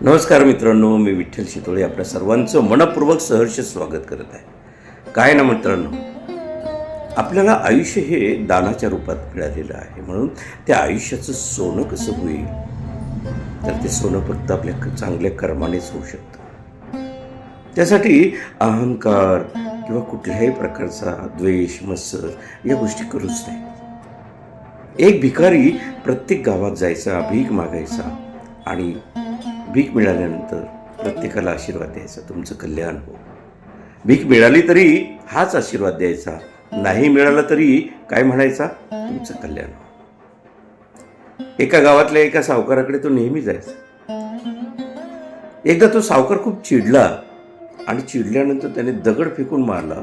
नमस्कार मित्रांनो, मी विठ्ठल शितोळे आपल्या सर्वांचं मनपूर्वक सहर्ष स्वागत करत आहे. काय ना मित्रांनो, आपल्याला आयुष्य हे दानाच्या रूपात मिळालेलं आहे. म्हणून त्या आयुष्याचं सोनं कसं होईल, तर ते सोनं फक्त आपल्या चांगल्या कर्मानेच होऊ शकतं. त्यासाठी अहंकार किंवा कुठल्याही प्रकारचा द्वेष, मत्सर या गोष्टी करूच नाही. एक भिकारी प्रत्येक गावात जायचा, भीक मागायचा आणि भीक मिळाल्यानंतर प्रत्येकाला आशीर्वाद द्यायचा, तुमचं कल्याण हो. भीक मिळाली तरी हाच आशीर्वाद द्यायचा, नाही मिळाला तरी काय म्हणायचा, तुमचं कल्याण हो. एका गावातल्या एका सावकाराकडे तो नेहमी जायचा. एकदा तो सावकार खूप चिडला आणि चिडल्यानंतर त्याने दगड फेकून मारला.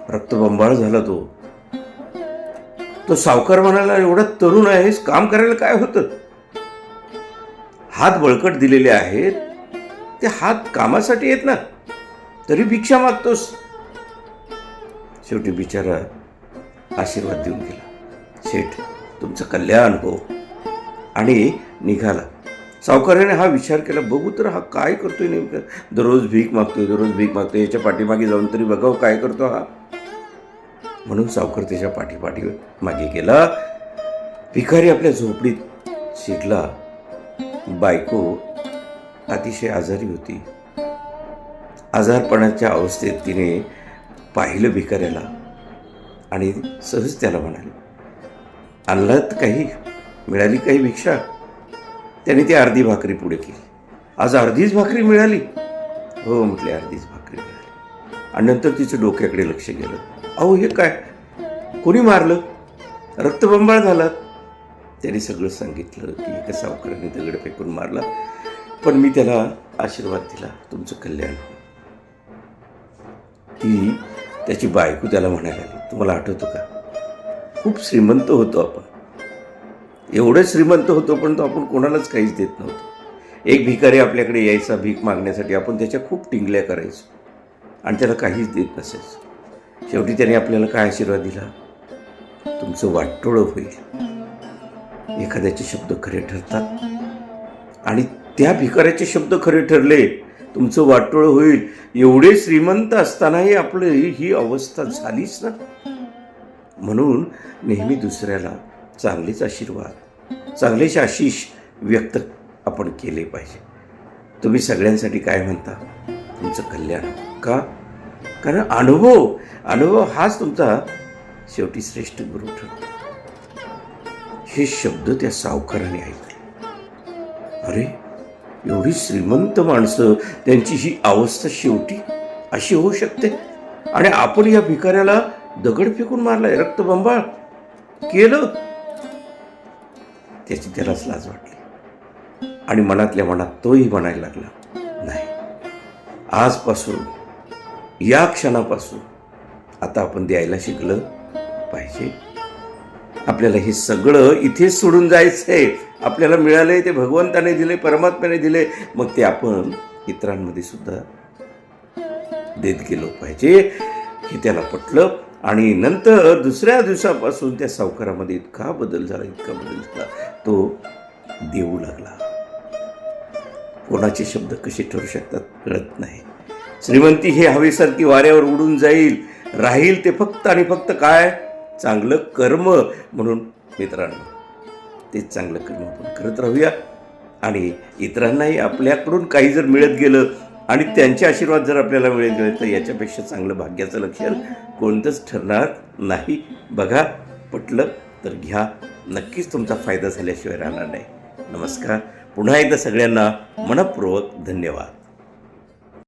रक्तबंबाळ झाला. तो सावकार म्हणाला, एवढा तरुण आहेस, काम करायला काय होतं? हात बळकट दिलेले आहेत, ते हात कामासाठी आहेत ना, तरी भिक्षा मागतोस. शेवटी बिचारा आशीर्वाद देऊन गेला, शेठ तुमचं कल्याण हो, आणि निघाला. सावकाराने हा विचार केला, बघू तर हा काय करतोय नेमकं, दररोज भीक मागतोय, याच्या पाठीमागे जाऊन तरी बघावं काय करतो हा. म्हणून सावकार त्याच्या पाठी मागे गेला. भिकारी आपल्या झोपडीत शिरला. बायको अतिशय आजारी होती. आजारपणाच्या अवस्थेत तिने पाहिलं भिकाऱ्याला आणि सहज त्याला म्हणाली, आणलात काही, मिळाली काही भिक्षा? त्याने ती अर्धी भाकरी पुढे केली. आज अर्धीच भाकरी मिळाली? हो म्हटले, अर्धीच भाकरी मिळाली. आणि नंतर तिचं डोक्याकडे लक्ष गेलं. अहो हे काय, कोणी मारलं? रक्तबंबाळ झाला. त्याने सगळं सांगितलं की एका सावकाराने दगड फेकून मारला, पण मी त्याला आशीर्वाद दिला, तुमचं कल्याण हो. ती त्याची बायको त्याला म्हणायला लागली, तुम्हाला आठवतं का, खूप श्रीमंत होतो आपण, एवढं श्रीमंत होतो पण तो आपण कोणालाच काहीच देत नव्हतो. एक भिकारी आपल्याकडे यायचा भीक मागण्यासाठी, आपण त्याच्या खूप टिंगल्या करायचो आणि त्याला काहीच देत नसायचो. शेवटी त्याने आपल्याला काय आशीर्वाद दिला, तुमचं वाटोळं होईल. एखाद्याचे शब्द खरे ठरतात आणि त्या भिकाऱ्याचे शब्द खरे ठरले, तुमचं वाटोळं होईल. एवढे श्रीमंत असतानाही आपलं ही अवस्था झालीच ना. म्हणून नेहमी दुसऱ्याला चांगलेच आशीर्वाद, चांगलेच आशीष व्यक्त आपण केले पाहिजे. तुम्ही सगळ्यांसाठी काय म्हणता, तुमचं कल्याण का? कारण अनुभव हाच तुमचा शेवटी श्रेष्ठ गुरु ठरतो. हे शब्द त्या सावकाराने ऐकले. अरे, एवढी श्रीमंत माणसं, त्यांची ही अवस्था शेवटी अशी होऊ शकते, आणि आपण या भिकाऱ्याला दगड फेकून मारलाय, रक्तबंबाळ केलं. त्याची त्यालाच लाज वाटली आणि मनातल्या मनात तोही म्हणायला लागला, नाही, आजपासून, या क्षणापासून आता आपण द्यायला शिकलं पाहिजे. आपल्याला हे सगळं इथेच सोडून जायचंय. आपल्याला मिळालंय ते भगवंताने दिले, परमात्म्याने दिले, मग ते आपण इतरांमध्ये सुद्धा देत गेलो पाहिजे. हे त्याला पटलं आणि नंतर दुसऱ्या दिवसापासून त्या सावकारामध्ये इतका बदल झाला, तो देऊ लागला. कोणाचे शब्द कसे ठरू शकतात कळत नाही. श्रीमंती हे हवेसारखी वाऱ्यावर उडून राहील ते फक्त आणि फक्त काय, चांगलं कर्म. म्हणून मित्रांनो, तेच चांगलं कर्म आपण करत राहूया. आणि इतरांनाही आपल्याकडून काही जर मिळत गेलं आणि त्यांचे आशीर्वाद जर आपल्याला मिळत गेले, तर याच्यापेक्षा चांगलं भाग्याचं लक्षण कोणतंच ठरणार नाही. बघा, पटलं तर घ्या, नक्कीच तुमचा फायदा झाल्याशिवाय राहणार नाही. नमस्कार. पुन्हा एकदा सगळ्यांना मनपूर्वक धन्यवाद.